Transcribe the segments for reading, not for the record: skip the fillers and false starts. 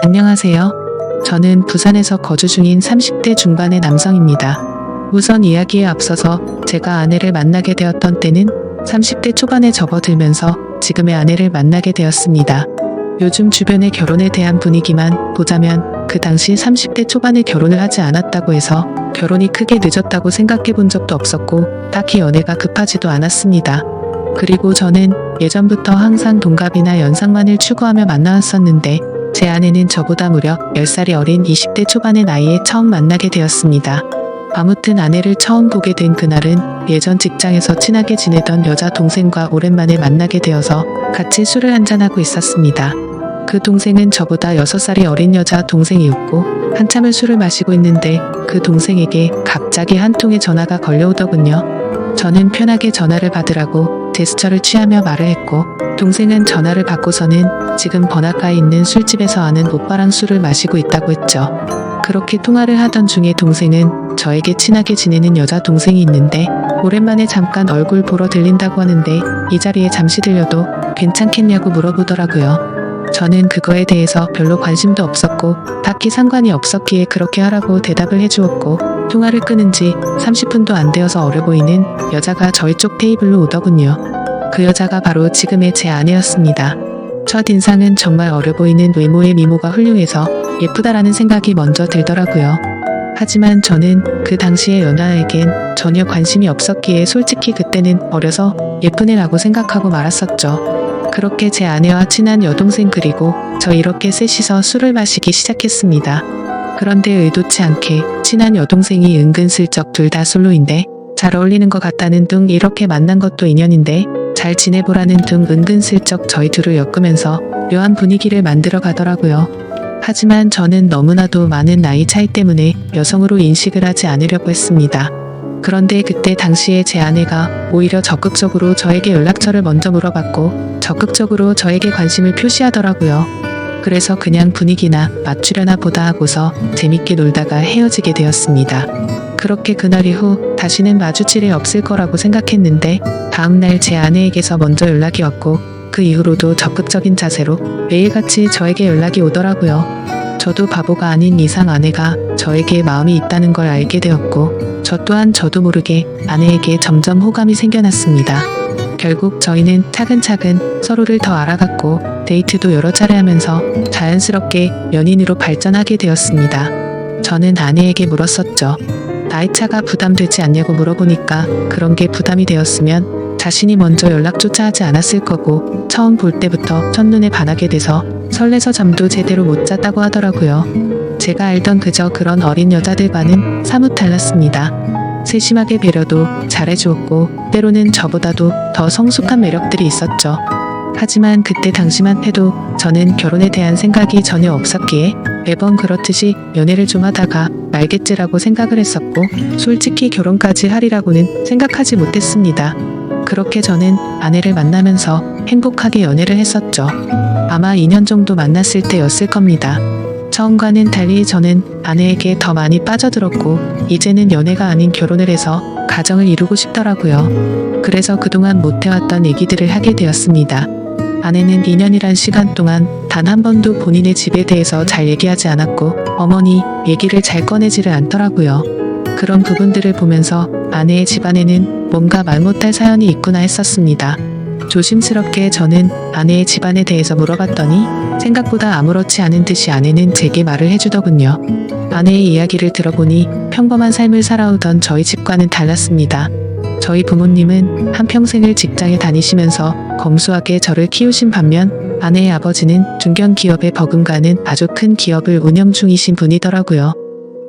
안녕하세요. 저는 부산에서 거주 중인 30대 중반의 남성입니다. 우선 이야기에 앞서서 제가 아내를 만나게 되었던 때는 30대 초반에 접어들면서 지금의 아내를 만나게 되었습니다. 요즘 주변의 결혼에 대한 분위기만 보자면 그 당시 30대 초반에 결혼을 하지 않았다고 해서 결혼이 크게 늦었다고 생각해 본 적도 없었고 딱히 연애가 급하지도 않았습니다. 그리고 저는 예전부터 항상 동갑이나 연상만을 추구하며 만나왔었는데 제 아내는 저보다 무려 10살이 어린 20대 초반의 나이에 처음 만나게 되었습니다. 아무튼 아내를 처음 보게 된 그날은 예전 직장에서 친하게 지내던 여자 동생과 오랜만에 만나게 되어서 같이 술을 한잔하고 있었습니다. 그 동생은 저보다 6살이 어린 여자 동생이었고 한참을 술을 마시고 있는데 그 동생에게 갑자기 한 통의 전화가 걸려오더군요. 저는 편하게 전화를 받으라고 제스처를 취하며 말을 했고 동생은 전화를 받고서는 지금 번화가에 있는 술집에서 아는 오빠랑 술을 마시고 있다고 했죠. 그렇게 통화를 하던 중에 동생은 저에게 친하게 지내는 여자 동생이 있는데 오랜만에 잠깐 얼굴 보러 들린다고 하는데 이 자리에 잠시 들려도 괜찮겠냐고 물어보더라고요. 저는 그거에 대해서 별로 관심도 없었고 딱히 상관이 없었기에 그렇게 하라고 대답을 해주었고 통화를 끊은 지 30분도 안 되어서 어려 보이는 여자가 저희 쪽 테이블로 오더군요. 그 여자가 바로 지금의 제 아내였습니다. 첫인상은 정말 어려 보이는 외모의 미모가 훌륭해서 예쁘다라는 생각이 먼저 들더라고요. 하지만 저는 그 당시의 연하에겐 전혀 관심이 없었기에 솔직히 그때는 어려서 예쁜 애라고 생각하고 말았었죠. 그렇게 제 아내와 친한 여동생 그리고 저 이렇게 셋이서 술을 마시기 시작했습니다. 그런데 의도치 않게 친한 여동생이 은근슬쩍 둘 다 솔로인데 잘 어울리는 것 같다는 둥 이렇게 만난 것도 인연인데 잘 지내보라는 둥 은근슬쩍 저희 둘을 엮으면서 묘한 분위기를 만들어 가더라고요. 하지만 저는 너무나도 많은 나이 차이 때문에 여성으로 인식을 하지 않으려고 했습니다. 그런데 그때 당시에 제 아내가 오히려 적극적으로 저에게 연락처를 먼저 물어봤고 적극적으로 저에게 관심을 표시하더라고요. 그래서 그냥 분위기나 맞추려나 보다 하고서 재밌게 놀다가 헤어지게 되었습니다. 그렇게 그날 이후 다시는 마주칠 일 없을 거라고 생각했는데 다음날 제 아내에게서 먼저 연락이 왔고 그 이후로도 적극적인 자세로 매일같이 저에게 연락이 오더라고요. 저도 바보가 아닌 이상 아내가 저에게 마음이 있다는 걸 알게 되었고 저 또한 저도 모르게 아내에게 점점 호감이 생겨났습니다. 결국 저희는 차근차근 서로를 더 알아갔고 데이트도 여러 차례 하면서 자연스럽게 연인으로 발전하게 되었습니다. 저는 아내에게 물었었죠. 나이차가 부담되지 않냐고 물어보니까 그런 게 부담이 되었으면 자신이 먼저 연락조차 하지 않았을 거고 처음 볼 때부터 첫눈에 반하게 돼서 설레서 잠도 제대로 못 잤다고 하더라고요. 제가 알던 그저 그런 어린 여자들과는 사뭇 달랐습니다. 세심하게 배려도 잘해주었고 때로는 저보다도 더 성숙한 매력들이 있었죠. 하지만 그때 당시만 해도 저는 결혼에 대한 생각이 전혀 없었기에 매번 그렇듯이 연애를 좀 하다가 말겠지라고 생각을 했었고 솔직히 결혼까지 하리라고는 생각하지 못했습니다. 그렇게 저는 아내를 만나면서 행복하게 연애를 했었죠. 아마 2년 정도 만났을 때였을 겁니다. 처음과는 달리 저는 아내에게 더 많이 빠져들었고 이제는 연애가 아닌 결혼을 해서 가정을 이루고 싶더라고요. 그래서 그동안 못해왔던 얘기들을 하게 되었습니다. 아내는 2년이란 시간 동안 단 한 번도 본인의 집에 대해서 잘 얘기하지 않았고 어머니 얘기를 잘 꺼내지를 않더라고요. 그런 부분들을 보면서 아내의 집안에는 뭔가 말 못할 사연이 있구나 했었습니다. 조심스럽게 저는 아내의 집안에 대해서 물어봤더니 생각보다 아무렇지 않은 듯이 아내는 제게 말을 해주더군요. 아내의 이야기를 들어보니 평범한 삶을 살아오던 저희 집과는 달랐습니다. 저희 부모님은 한평생을 직장에 다니시면서 검소하게 저를 키우신 반면 아내의 아버지는 중견기업에 버금가는 아주 큰 기업을 운영 중이신 분이더라고요.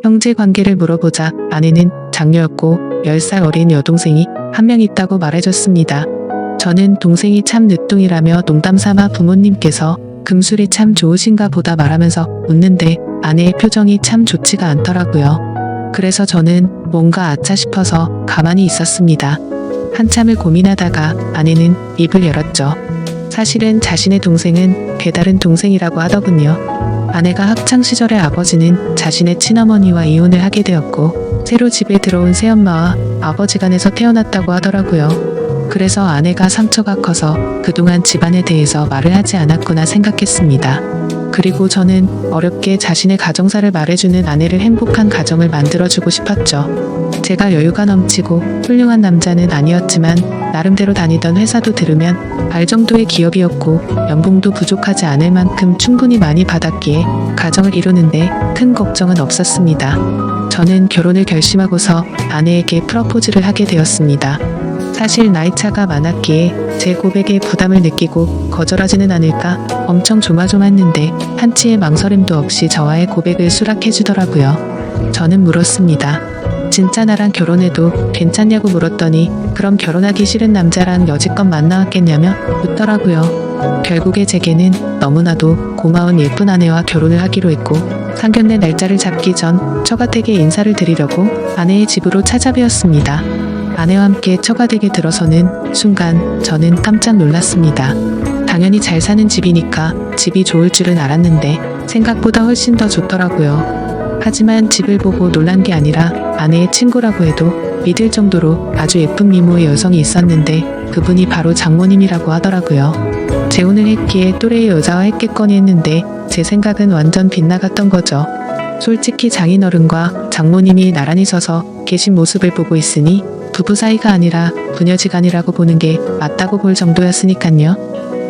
형제 관계를 물어보자 아내는 장녀였고 10살 어린 여동생이 한 명 있다고 말해줬습니다. 저는 동생이 참 늦둥이라며 농담삼아 부모님께서 금술이 참 좋으신가 보다 말하면서 웃는데 아내의 표정이 참 좋지가 않더라고요. 그래서 저는 뭔가 아차 싶어서 가만히 있었습니다. 한참을 고민하다가 아내는 입을 열었죠. 사실은 자신의 동생은 배다른 동생이라고 하더군요. 아내가 학창시절의 아버지는 자신의 친어머니와 이혼을 하게 되었고 새로 집에 들어온 새엄마와 아버지 간에서 태어났다고 하더라고요. 그래서 아내가 상처가 커서 그동안 집안에 대해서 말을 하지 않았구나 생각했습니다. 그리고 저는 어렵게 자신의 가정사를 말해주는 아내를 행복한 가정을 만들어주고 싶었죠. 제가 여유가 넘치고 훌륭한 남자는 아니었지만 나름대로 다니던 회사도 들으면 알 정도의 기업이었고 연봉도 부족하지 않을 만큼 충분히 많이 받았기에 가정을 이루는데 큰 걱정은 없었습니다. 저는 결혼을 결심하고서 아내에게 프러포즈를 하게 되었습니다. 사실 나이차가 많았기에 제 고백에 부담을 느끼고 거절하지는 않을까 엄청 조마조마했는데 한치의 망설임도 없이 저와의 고백을 수락해주더라고요. 저는 물었습니다. 진짜 나랑 결혼해도 괜찮냐고 물었더니 그럼 결혼하기 싫은 남자랑 여지껏 만나왔겠냐며 묻더라고요. 결국에 제게는 너무나도 고마운 예쁜 아내와 결혼을 하기로 했고 상견례 날짜를 잡기 전 처가댁에 인사를 드리려고 아내의 집으로 찾아뵈었습니다. 아내와 함께 처가댁에 들어서는 순간 저는 깜짝 놀랐습니다. 당연히 잘 사는 집이니까 집이 좋을 줄은 알았는데 생각보다 훨씬 더 좋더라고요. 하지만 집을 보고 놀란 게 아니라 아내의 친구라고 해도 믿을 정도로 아주 예쁜 미모의 여성이 있었는데 그분이 바로 장모님이라고 하더라고요. 재혼을 했기에 또래의 여자와 했겠거니 했는데 제 생각은 완전 빗나갔던 거죠. 솔직히 장인어른과 장모님이 나란히 서서 계신 모습을 보고 있으니 부부 사이가 아니라 부녀지간이라고 보는 게 맞다고 볼 정도였으니깐요.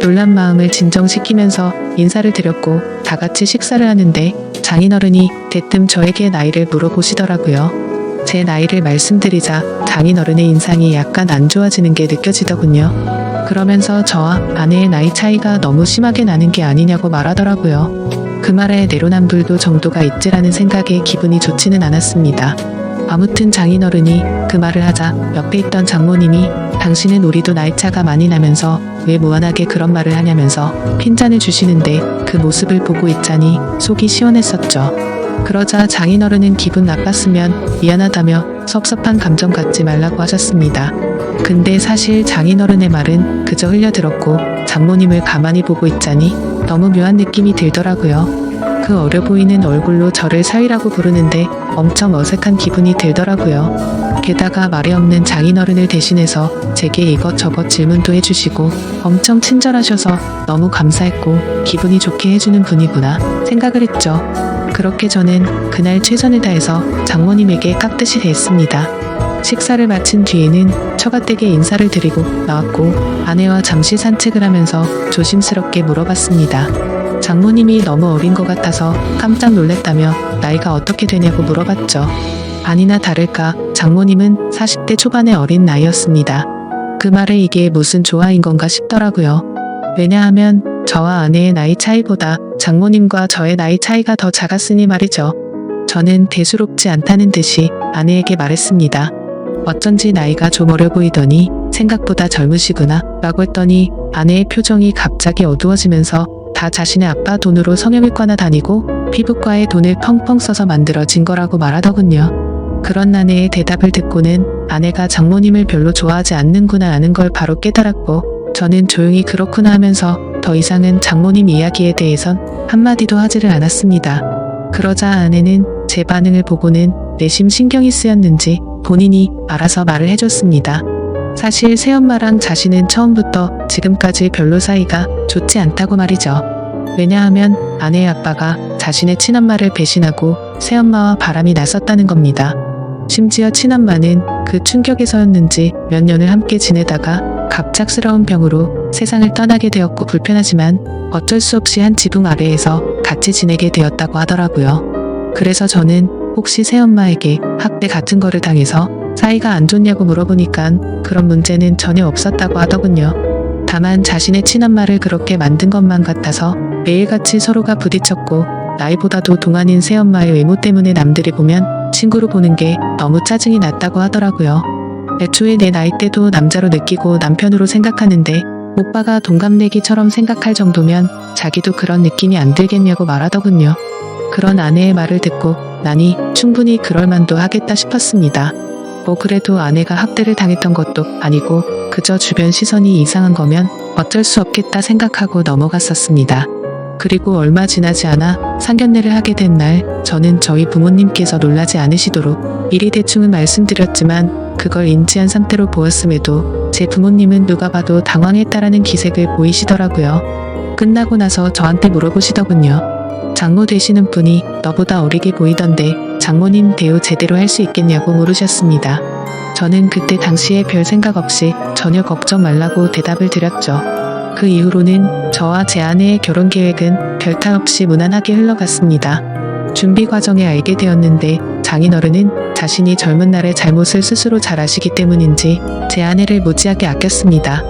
놀란 마음을 진정시키면서 인사를 드렸고 다 같이 식사를 하는데 장인어른이 대뜸 저에게 나이를 물어보시더라고요. 제 나이를 말씀드리자 장인어른의 인상이 약간 안 좋아지는 게 느껴지더군요. 그러면서 저와 아내의 나이 차이가 너무 심하게 나는 게 아니냐고 말하더라고요. 그 말에 내로남불도 정도가 있지라는 생각에 기분이 좋지는 않았습니다. 아무튼 장인어른이 그 말을 하자 옆에 있던 장모님이 당신은 우리도 나이차가 많이 나면서 왜 무한하게 그런 말을 하냐면서 핀잔을 주시는데 그 모습을 보고 있자니 속이 시원했었죠. 그러자 장인어른은 기분 나빴으면 미안하다며 섭섭한 감정 갖지 말라고 하셨습니다. 근데 사실 장인어른의 말은 그저 흘려들었고 장모님을 가만히 보고 있자니 너무 묘한 느낌이 들더라고요. 그 어려 보이는 얼굴로 저를 사위라고 부르는데 엄청 어색한 기분이 들더라고요. 게다가 말이 없는 장인어른을 대신해서 제게 이것저것 질문도 해주시고 엄청 친절하셔서 너무 감사했고 기분이 좋게 해주는 분이구나 생각을 했죠. 그렇게 저는 그날 최선을 다해서 장모님에게 깍듯이 대했습니다. 식사를 마친 뒤에는 처가댁에 인사를 드리고 나왔고 아내와 잠시 산책을 하면서 조심스럽게 물어봤습니다. 장모님이 너무 어린 것 같아서 깜짝 놀랐다며 나이가 어떻게 되냐고 물어봤죠. 아니나 다를까 장모님은 40대 초반의 어린 나이였습니다. 그 말에 이게 무슨 조화인 건가 싶더라고요. 왜냐하면 저와 아내의 나이 차이보다 장모님과 저의 나이 차이가 더 작았으니 말이죠. 저는 대수롭지 않다는 듯이 아내에게 말했습니다. 어쩐지 나이가 좀 어려 보이더니 생각보다 젊으시구나 라고 했더니 아내의 표정이 갑자기 어두워지면서 다 자신의 아빠 돈으로 성형외과나 다니고 피부과에 돈을 펑펑 써서 만들어진 거라고 말하더군요. 그런 아내의 대답을 듣고는 아내가 장모님을 별로 좋아하지 않는구나 하는 걸 바로 깨달았고 저는 조용히 그렇구나 하면서 더 이상은 장모님 이야기에 대해선 한마디도 하지를 않았습니다. 그러자 아내는 제 반응을 보고는 내심 신경이 쓰였는지 본인이 알아서 말을 해줬습니다. 사실 새엄마랑 자신은 처음부터 지금까지 별로 사이가 좋지 않다고 말이죠. 왜냐하면 아내의 아빠가 자신의 친엄마를 배신하고 새엄마와 바람이 났었다는 겁니다. 심지어 친엄마는 그 충격에서였는지 몇 년을 함께 지내다가 갑작스러운 병으로 세상을 떠나게 되었고 불편하지만 어쩔 수 없이 한 지붕 아래에서 같이 지내게 되었다고 하더라고요. 그래서 저는 혹시 새엄마에게 학대 같은 거를 당해서 사이가 안 좋냐고 물어보니깐 그런 문제는 전혀 없었다고 하더군요. 다만 자신의 친엄마를 그렇게 만든 것만 같아서 매일같이 서로가 부딪혔고 나이보다도 동안인 새엄마의 외모 때문에 남들이 보면 친구로 보는 게 너무 짜증이 났다고 하더라고요. 애초에 내 나이 때도 남자로 느끼고 남편으로 생각하는데 오빠가 동갑내기처럼 생각할 정도면 자기도 그런 느낌이 안 들겠냐고 말하더군요. 그런 아내의 말을 듣고 나니 충분히 그럴 만도 하겠다 싶었습니다. 뭐 그래도 아내가 학대를 당했던 것도 아니고 그저 주변 시선이 이상한 거면 어쩔 수 없겠다 생각하고 넘어갔었습니다. 그리고 얼마 지나지 않아 상견례를 하게 된 날 저는 저희 부모님께서 놀라지 않으시도록 미리 대충은 말씀드렸지만 그걸 인지한 상태로 보았음에도 제 부모님은 누가 봐도 당황했다라는 기색을 보이시더라고요. 끝나고 나서 저한테 물어보시더군요. 장모 되시는 분이 너보다 어리게 보이던데 장모님 대우 제대로 할 수 있겠냐고 물으셨습니다. 저는 그때 당시에 별 생각 없이 전혀 걱정 말라고 대답을 드렸죠. 그 이후로는 저와 제 아내의 결혼 계획은 별탈 없이 무난하게 흘러갔습니다. 준비 과정에 알게 되었는데 장인어른은 자신이 젊은 날의 잘못을 스스로 잘 아시기 때문인지 제 아내를 무지하게 아꼈습니다.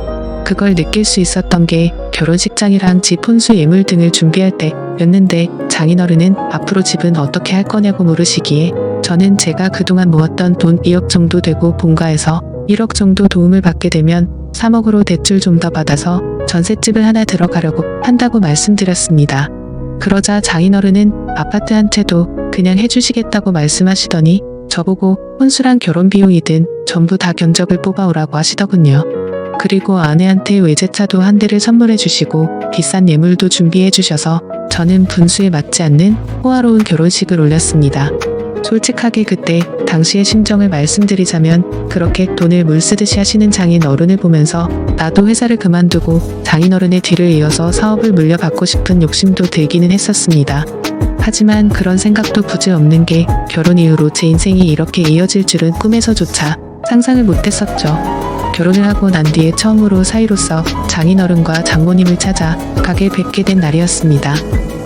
그걸 느낄 수 있었던 게 결혼식장이랑 집 혼수 예물 등을 준비할 때였는데 장인어른은 앞으로 집은 어떻게 할 거냐고 물으시기에 저는 제가 그동안 모았던 돈 2억 정도 되고 본가에서 1억 정도 도움을 받게 되면 3억으로 대출 좀 더 받아서 전셋집을 하나 들어가려고 한다고 말씀드렸습니다. 그러자 장인어른은 아파트 한 채도 그냥 해주시겠다고 말씀하시더니 저보고 혼수랑 결혼 비용이든 전부 다 견적을 뽑아오라고 하시더군요. 그리고 아내한테 외제차도 한 대를 선물해 주시고 비싼 예물도 준비해 주셔서 저는 분수에 맞지 않는 호화로운 결혼식을 올렸습니다. 솔직하게 그때 당시의 심정을 말씀드리자면 그렇게 돈을 물쓰듯이 하시는 장인어른을 보면서 나도 회사를 그만두고 장인어른의 뒤를 이어서 사업을 물려받고 싶은 욕심도 들기는 했었습니다. 하지만 그런 생각도 굳이 없는 게 결혼 이후로 제 인생이 이렇게 이어질 줄은 꿈에서조차 상상을 못했었죠. 결혼을 하고 난 뒤에 처음으로 사위로서 장인어른과 장모님을 찾아 가게 뵙게 된 날이었습니다.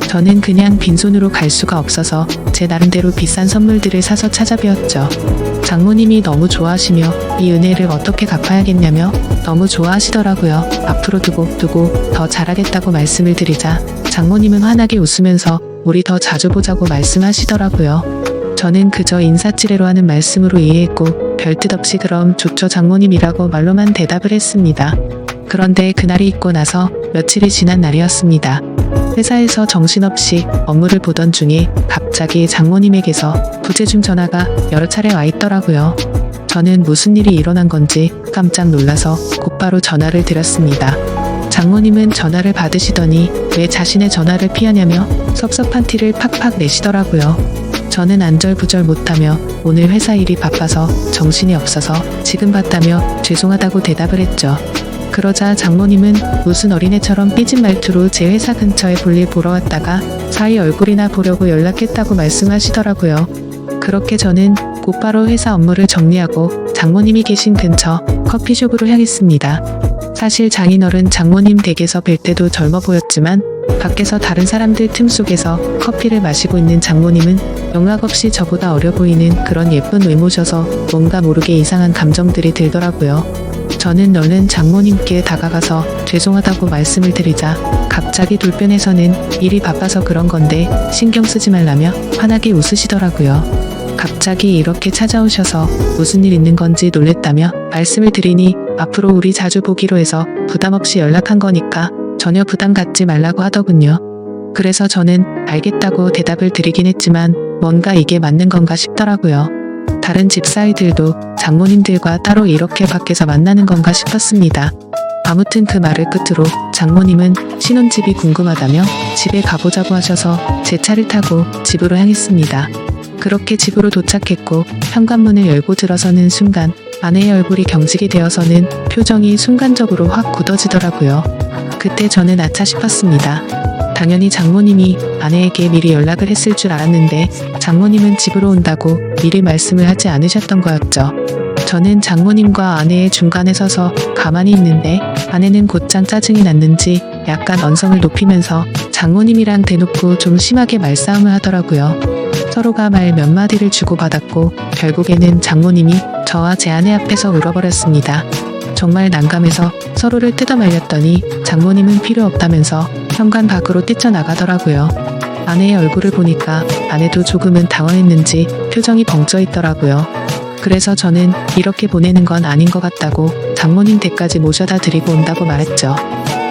저는 그냥 빈손으로 갈 수가 없어서 제 나름대로 비싼 선물들을 사서 찾아뵈었죠. 장모님이 너무 좋아하시며 이 은혜를 어떻게 갚아야겠냐며 너무 좋아하시더라고요. 앞으로 두고 더 잘하겠다고 말씀을 드리자 장모님은 환하게 웃으면서 우리 더 자주 보자고 말씀하시더라고요. 저는 그저 인사치레로 하는 말씀으로 이해했고 별뜻 없이 그럼 좋죠 장모님이라고 말로만 대답을 했습니다. 그런데 그날이 있고 나서 며칠이 지난 날이었습니다. 회사에서 정신없이 업무를 보던 중에 갑자기 장모님에게서 부재중 전화가 여러 차례 와 있더라고요. 저는 무슨 일이 일어난 건지 깜짝 놀라서 곧바로 전화를 드렸습니다. 장모님은 전화를 받으시더니 왜 자신의 전화를 피하냐며 섭섭한 티를 팍팍 내시더라고요. 저는 안절부절 못하며 오늘 회사 일이 바빠서 정신이 없어서 지금 봤다며 죄송하다고 대답을 했죠. 그러자 장모님은 무슨 어린애처럼 삐진 말투로 제 회사 근처에 볼일 보러 왔다가 사위 얼굴이나 보려고 연락했다고 말씀하시더라고요. 그렇게 저는 곧바로 회사 업무를 정리하고 장모님이 계신 근처 커피숍으로 향했습니다. 사실 장인어른 장모님 댁에서 뵐 때도 젊어 보였지만 밖에서 다른 사람들 틈 속에서 커피를 마시고 있는 장모님은 영락없이 저보다 어려 보이는 그런 예쁜 외모셔서 뭔가 모르게 이상한 감정들이 들더라고요. 저는 얼른 장모님께 다가가서 죄송하다고 말씀을 드리자 갑자기 돌변해서는 일이 바빠서 그런 건데 신경 쓰지 말라며 환하게 웃으시더라고요. 갑자기 이렇게 찾아오셔서 무슨 일 있는 건지 놀랬다며 말씀을 드리니 앞으로 우리 자주 보기로 해서 부담 없이 연락한 거니까 전혀 부담 갖지 말라고 하더군요. 그래서 저는 알겠다고 대답을 드리긴 했지만 뭔가 이게 맞는 건가 싶더라고요. 다른 집사위들도 장모님들과 따로 이렇게 밖에서 만나는 건가 싶었습니다. 아무튼 그 말을 끝으로 장모님은 신혼집이 궁금하다며 집에 가보자고 하셔서 제 차를 타고 집으로 향했습니다. 그렇게 집으로 도착했고 현관문을 열고 들어서는 순간 아내의 얼굴이 경직이 되어서는 표정이 순간적으로 확 굳어지더라고요. 그때 저는 아차 싶었습니다. 당연히 장모님이 아내에게 미리 연락을 했을 줄 알았는데 장모님은 집으로 온다고 미리 말씀을 하지 않으셨던 거였죠. 저는 장모님과 아내의 중간에 서서 가만히 있는데 아내는 곧장 짜증이 났는지 약간 언성을 높이면서 장모님이랑 대놓고 좀 심하게 말싸움을 하더라고요. 서로가 말 몇 마디를 주고받았고 결국에는 장모님이 저와 제 아내 앞에서 울어버렸습니다. 정말 난감해서 서로를 뜯어말렸더니 장모님은 필요 없다면서 현관 밖으로 뛰쳐나가더라고요. 아내의 얼굴을 보니까 아내도 조금은 당황했는지 표정이 벙쪄 있더라고요. 그래서 저는 이렇게 보내는 건 아닌 것 같다고 장모님 댁까지 모셔다 드리고 온다고 말했죠.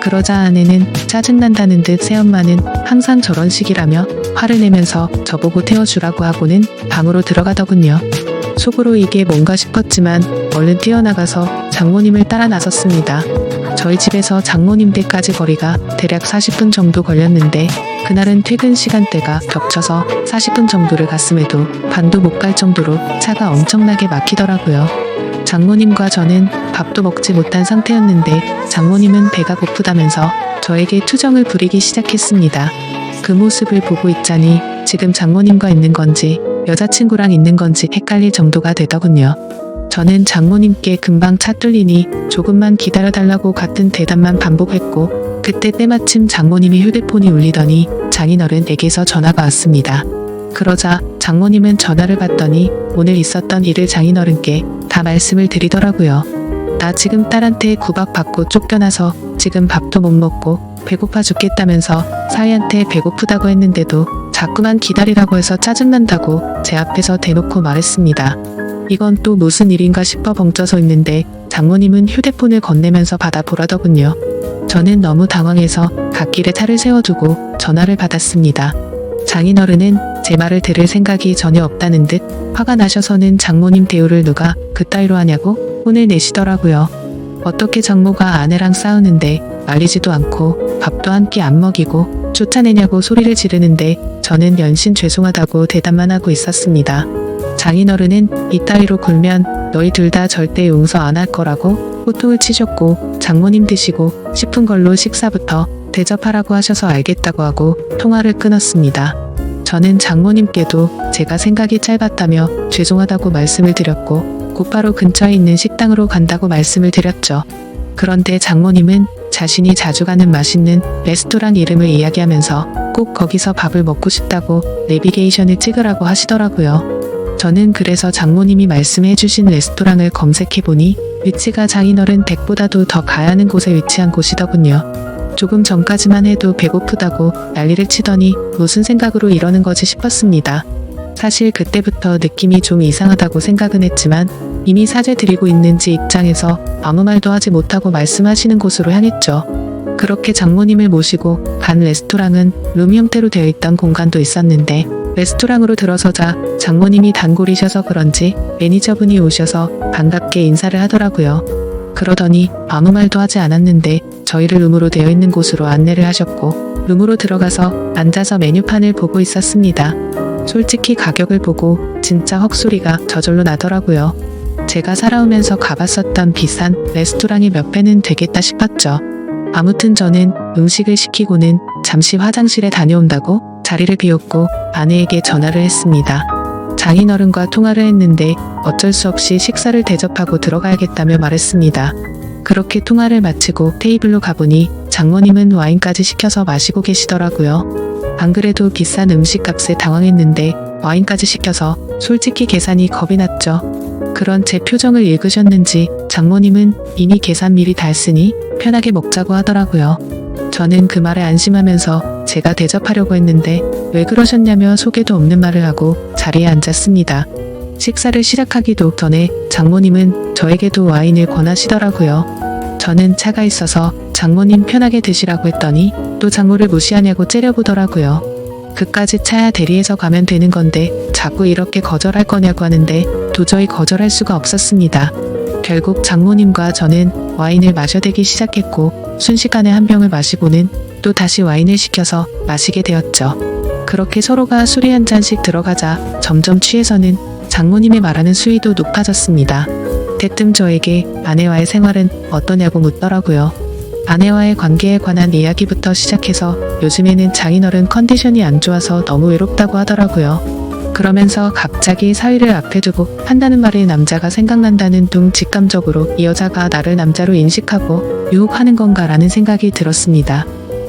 그러자 아내는 짜증난다는 듯 새엄마는 항상 저런 식이라며 화를 내면서 저보고 태워주라고 하고는 방으로 들어가더군요. 속으로 이게 뭔가 싶었지만 얼른 뛰어나가서 장모님을 따라 나섰습니다. 저희 집에서 장모님 댁까지 거리가 대략 40분 정도 걸렸는데 그날은 퇴근 시간대가 겹쳐서 40분 정도를 갔음에도 반도 못 갈 정도로 차가 엄청나게 막히더라고요. 장모님과 저는 밥도 먹지 못한 상태였는데 장모님은 배가 고프다면서 저에게 투정을 부리기 시작했습니다. 그 모습을 보고 있자니 지금 장모님과 있는 건지 여자친구랑 있는 건지 헷갈릴 정도가 되더군요. 저는 장모님께 금방 차 뚫리니 조금만 기다려달라고 같은 대답만 반복했고, 그때 때마침 장모님이 휴대폰이 울리더니 장인어른에게서 전화가 왔습니다. 그러자 장모님은 전화를 받더니 오늘 있었던 일을 장인어른께 다 말씀을 드리더라고요. 나 지금 딸한테 구박받고 쫓겨나서 지금 밥도 못 먹고 배고파 죽겠다면서 사위한테 배고프다고 했는데도 자꾸만 기다리라고 해서 짜증난다고 제 앞에서 대놓고 말했습니다. 이건 또 무슨 일인가 싶어 벙쪄서 있는데 장모님은 휴대폰을 건네면서 받아보라더군요. 저는 너무 당황해서 갓길에 차를 세워두고 전화를 받았습니다. 장인어른은 제 말을 들을 생각이 전혀 없다는 듯 화가 나셔서는 장모님 대우를 누가 그따위로 하냐고 혼을 내시더라고요. 어떻게 장모가 아내랑 싸우는데 말리지도 않고 밥도 한 끼 안 먹이고 쫓아내냐고 소리를 지르는데 저는 연신 죄송하다고 대답만 하고 있었습니다. 장인어른은 이따위로 굴면 너희 둘 다 절대 용서 안 할 거라고 호통을 치셨고, 장모님 드시고 싶은 걸로 식사부터 대접하라고 하셔서 알겠다고 하고 통화를 끊었습니다. 저는 장모님께도 제가 생각이 짧았다며 죄송하다고 말씀을 드렸고 곧바로 근처에 있는 식당으로 간다고 말씀을 드렸죠. 그런데 장모님은 자신이 자주 가는 맛있는 레스토랑 이름을 이야기하면서 꼭 거기서 밥을 먹고 싶다고 내비게이션을 찍으라고 하시더라고요. 저는 그래서 장모님이 말씀해 주신 레스토랑을 검색해보니 위치가 장인어른 댁보다도 더 가야 하는 곳에 위치한 곳이더군요. 조금 전까지만 해도 배고프다고 난리를 치더니 무슨 생각으로 이러는 거지 싶었습니다. 사실 그때부터 느낌이 좀 이상하다고 생각은 했지만 이미 사죄드리고 있는 지 입장에서 아무 말도 하지 못하고 말씀하시는 곳으로 향했죠. 그렇게 장모님을 모시고 간 레스토랑은 룸 형태로 되어 있던 공간도 있었는데, 레스토랑으로 들어서자 장모님이 단골이셔서 그런지 매니저분이 오셔서 반갑게 인사를 하더라고요. 그러더니 아무 말도 하지 않았는데 저희를 룸으로 되어 있는 곳으로 안내를 하셨고, 룸으로 들어가서 앉아서 메뉴판을 보고 있었습니다. 솔직히 가격을 보고 진짜 헉소리가 저절로 나더라고요. 제가 살아오면서 가봤었던 비싼 레스토랑이 몇 배는 되겠다 싶었죠. 아무튼 저는 음식을 시키고는 잠시 화장실에 다녀온다고 자리를 비웠고 아내에게 전화를 했습니다. 장인어른과 통화를 했는데 어쩔 수 없이 식사를 대접하고 들어가야겠다며 말했습니다. 그렇게 통화를 마치고 테이블로 가보니 장모님은 와인까지 시켜서 마시고 계시더라고요. 안 그래도 비싼 음식값에 당황했는데 와인까지 시켜서 솔직히 계산이 겁이 났죠. 그런 제 표정을 읽으셨는지 장모님은 이미 계산 미리 다 했으니 편하게 먹자고 하더라고요. 저는 그 말에 안심하면서 제가 대접하려고 했는데 왜 그러셨냐며 속에도 없는 말을 하고 자리에 앉았습니다. 식사를 시작하기도 전에 장모님은 저에게도 와인을 권하시더라고요. 저는 차가 있어서 장모님 편하게 드시라고 했더니 또 장모를 무시하냐고 째려보더라고요. 그까짓 차야 대리해서 가면 되는 건데 자꾸 이렇게 거절할 거냐고 하는데 도저히 거절할 수가 없었습니다. 결국 장모님과 저는 와인을 마셔대기 시작했고, 순식간에 한 병을 마시고는 또 다시 와인을 시켜서 마시게 되었죠. 그렇게 서로가 술이 한 잔씩 들어가자 점점 취해서는 장모님이 말하는 수위도 높아졌습니다. 대뜸 저에게 아내와의 생활은 어떠냐고 묻더라고요. 아내와의 관계에 관한 이야기부터 시작해서 요즘에는 장인어른 컨디션이 안 좋아서 너무 외롭다고 하더라고요. 그러면서 갑자기 사위를 앞에 두고 한다는 말에 남자가 생각난다는 둥, 직감적으로 이 여자가 나를 남자로 인식하고 유혹하는 건가라는 생각이 들었습니다.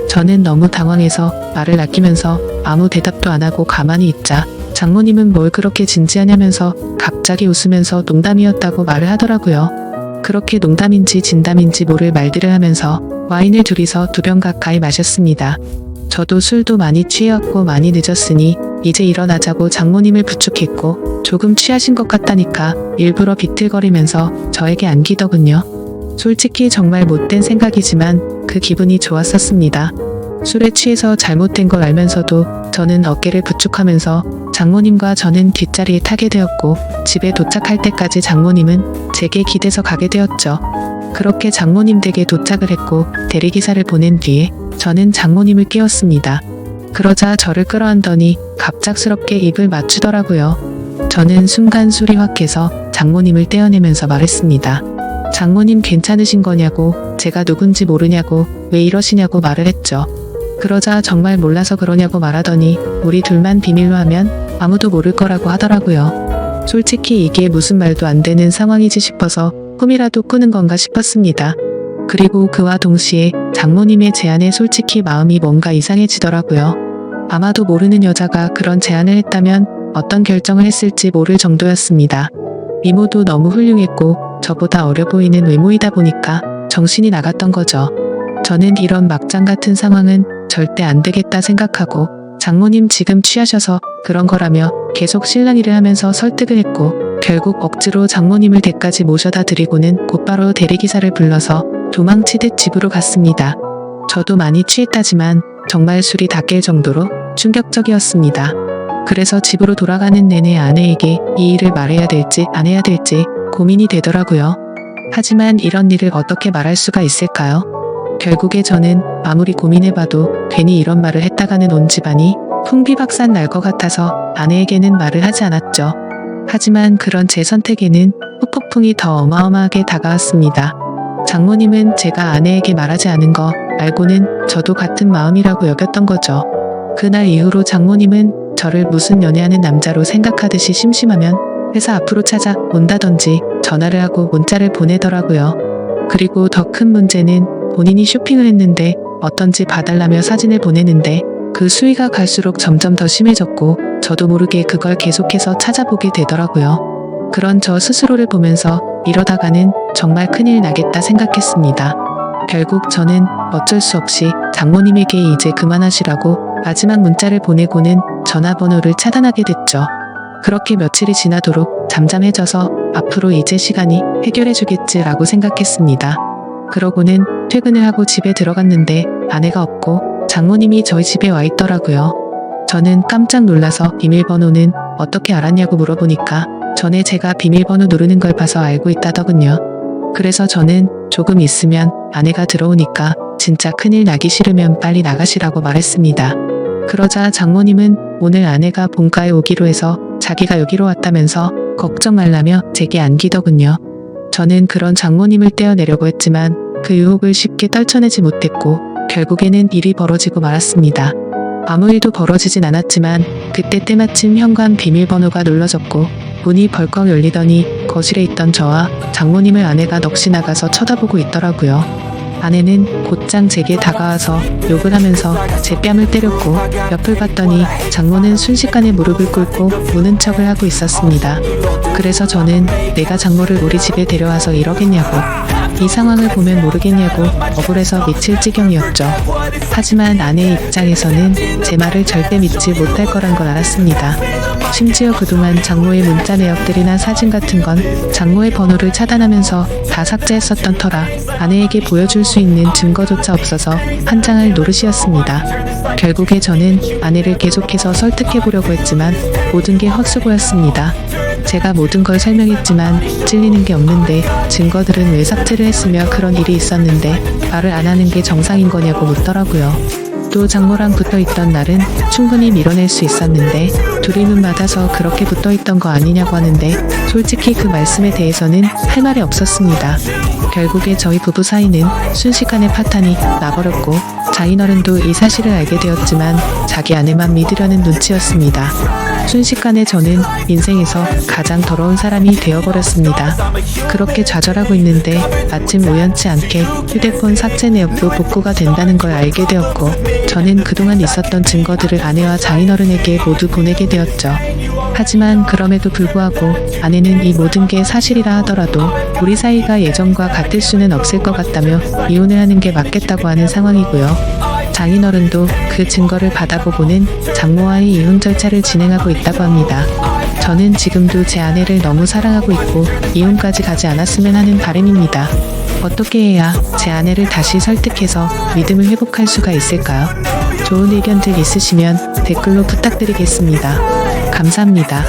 저는 너무 당황해서 말을 아끼면서 아무 대답도 안 하고 가만히 있자 장모님은 뭘 그렇게 진지하냐면서 갑자기 웃으면서 농담이었다고 말을 하더라고요. 그렇게 농담인지 진담인지 모를 말들을 하면서 와인을 둘이서 2병 가까이 마셨습니다. 저도 술도 많이 취해왔고 많이 늦었으니 이제 일어나자고 장모님을 부축했고, 조금 취하신 것 같다니까 일부러 비틀거리면서 저에게 안기더군요. 솔직히 정말 못된 생각이지만 그 기분이 좋았었습니다. 술에 취해서 잘못된 걸 알면서도 저는 어깨를 부축하면서 장모님과 저는 뒷자리에 타게 되었고, 집에 도착할 때까지 장모님은 제게 기대서 가게 되었죠. 그렇게 장모님 댁에 도착을 했고 대리기사를 보낸 뒤에 저는 장모님을 깨웠습니다. 그러자 저를 끌어안더니 갑작스럽게 입을 맞추더라고요. 저는 순간 술이 확 깨서 장모님을 떼어내면서 말했습니다. 장모님 괜찮으신 거냐고, 제가 누군지 모르냐고, 왜 이러시냐고 말을 했죠. 그러자 정말 몰라서 그러냐고 말하더니 우리 둘만 비밀로 하면 아무도 모를 거라고 하더라고요. 솔직히 이게 무슨 말도 안 되는 상황이지 싶어서 꿈이라도 꾸는 건가 싶었습니다. 그리고 그와 동시에 장모님의 제안에 솔직히 마음이 뭔가 이상해지더라고요. 아마도 모르는 여자가 그런 제안을 했다면 어떤 결정을 했을지 모를 정도였습니다. 미모도 너무 훌륭했고 저보다 어려 보이는 외모이다 보니까 정신이 나갔던 거죠. 저는 이런 막장 같은 상황은 절대 안 되겠다 생각하고 장모님 지금 취하셔서 그런 거라며 계속 실랑이를 하면서 설득을 했고 결국 억지로 장모님을 댁까지 모셔다 드리고는 곧바로 대리기사를 불러서 도망치듯 집으로 갔습니다. 저도 많이 취했다지만 정말 술이 다 깰 정도로 충격적이었습니다. 그래서 집으로 돌아가는 내내 아내에게 이 일을 말해야 될지 안 해야 될지 고민이 되더라고요. 하지만 이런 일을 어떻게 말할 수가 있을까요? 결국에 저는 아무리 고민해봐도 괜히 이런 말을 했다가는 온 집안이 풍비박산 날 것 같아서 아내에게는 말을 하지 않았죠. 하지만 그런 제 선택에는 후폭풍이 더 어마어마하게 다가왔습니다. 장모님은 제가 아내에게 말하지 않은 거 알고는 저도 같은 마음이라고 여겼던 거죠. 그날 이후로 장모님은 저를 무슨 연애하는 남자로 생각하듯이 심심하면 회사 앞으로 찾아온다든지 전화를 하고 문자를 보내더라고요. 그리고 더 큰 문제는 본인이 쇼핑을 했는데 어떤지 봐달라며 사진을 보내는데 그 수위가 갈수록 점점 더 심해졌고 저도 모르게 그걸 계속해서 찾아보게 되더라고요. 그런 저 스스로를 보면서 이러다가는 정말 큰일 나겠다 생각했습니다. 결국 저는 어쩔 수 없이 장모님에게 이제 그만하시라고 마지막 문자를 보내고는 전화번호를 차단하게 됐죠. 그렇게 며칠이 지나도록 잠잠해져서 앞으로 이제 시간이 해결해주겠지라고 생각했습니다. 그러고는 퇴근을 하고 집에 들어갔는데 아내가 없고 장모님이 저희 집에 와 있더라고요. 저는 깜짝 놀라서 비밀번호는 어떻게 알았냐고 물어보니까 전에 제가 비밀번호 누르는 걸 봐서 알고 있다더군요. 그래서 저는 조금 있으면 아내가 들어오니까 진짜 큰일 나기 싫으면 빨리 나가시라고 말했습니다. 그러자 장모님은 오늘 아내가 본가에 오기로 해서 자기가 여기로 왔다면서 걱정 말라며 제게 안기더군요. 저는 그런 장모님을 떼어내려고 했지만 그 유혹을 쉽게 떨쳐내지 못했고 결국에는 일이 벌어지고 말았습니다. 아무 일도 벌어지진 않았지만 그때 때마침 현관 비밀번호가 눌러졌고 문이 벌컥 열리더니 거실에 있던 저와 장모님을 아내가 넋이 나가서 쳐다보고 있더라고요. 아내는 곧장 제게 다가와서 욕을 하면서 제 뺨을 때렸고 옆을 봤더니 장모는 순식간에 무릎을 꿇고 우는 척을 하고 있었습니다. 그래서 저는 내가 장모를 우리 집에 데려와서 이러겠냐고, 이 상황을 보면 모르겠냐고 억울해서 미칠 지경이었죠. 하지만 아내의 입장에서는 제 말을 절대 믿지 못할 거란 걸 알았습니다. 심지어 그동안 장모의 문자 내역들이나 사진 같은 건 장모의 번호를 차단하면서 다 삭제했었던 터라 아내에게 보여줄 수 있는 증거조차 없어서 한장할 노릇이었습니다. 결국에 저는 아내를 계속해서 설득해보려고 했지만 모든 게 헛수고였습니다. 제가 모든 걸 설명했지만 찔리는 게 없는데 증거들은 왜 삭제를 했으며 그런 일이 있었는데 말을 안 하는 게 정상인 거냐고 묻더라고요. 또 장모랑 붙어있던 날은 충분히 밀어낼 수 있었는데 둘이 눈 맞아서 그렇게 붙어있던 거 아니냐고 하는데 솔직히 그 말씀에 대해서는 할 말이 없었습니다. 결국에 저희 부부 사이는 순식간에 파탄이 나버렸고 장인어른도 이 사실을 알게 되었지만 자기 아내만 믿으려는 눈치였습니다. 순식간에 저는 인생에서 가장 더러운 사람이 되어버렸습니다. 그렇게 좌절하고 있는데 마침 우연치 않게 휴대폰 삭제 내역도 복구가 된다는 걸 알게 되었고 저는 그동안 있었던 증거들을 아내와 장인어른에게 모두 보내게 되었죠. 하지만 그럼에도 불구하고 아내는 이 모든 게 사실이라 하더라도 우리 사이가 예전과 같을 수는 없을 것 같다며 이혼을 하는 게 맞겠다고 하는 상황이고요. 장인어른도 그 증거를 받아보고는 장모와의 이혼 절차를 진행하고 있다고 합니다. 저는 지금도 제 아내를 너무 사랑하고 있고 이혼까지 가지 않았으면 하는 바람입니다. 어떻게 해야 제 아내를 다시 설득해서 믿음을 회복할 수가 있을까요? 좋은 의견들 있으시면 댓글로 부탁드리겠습니다. 감사합니다.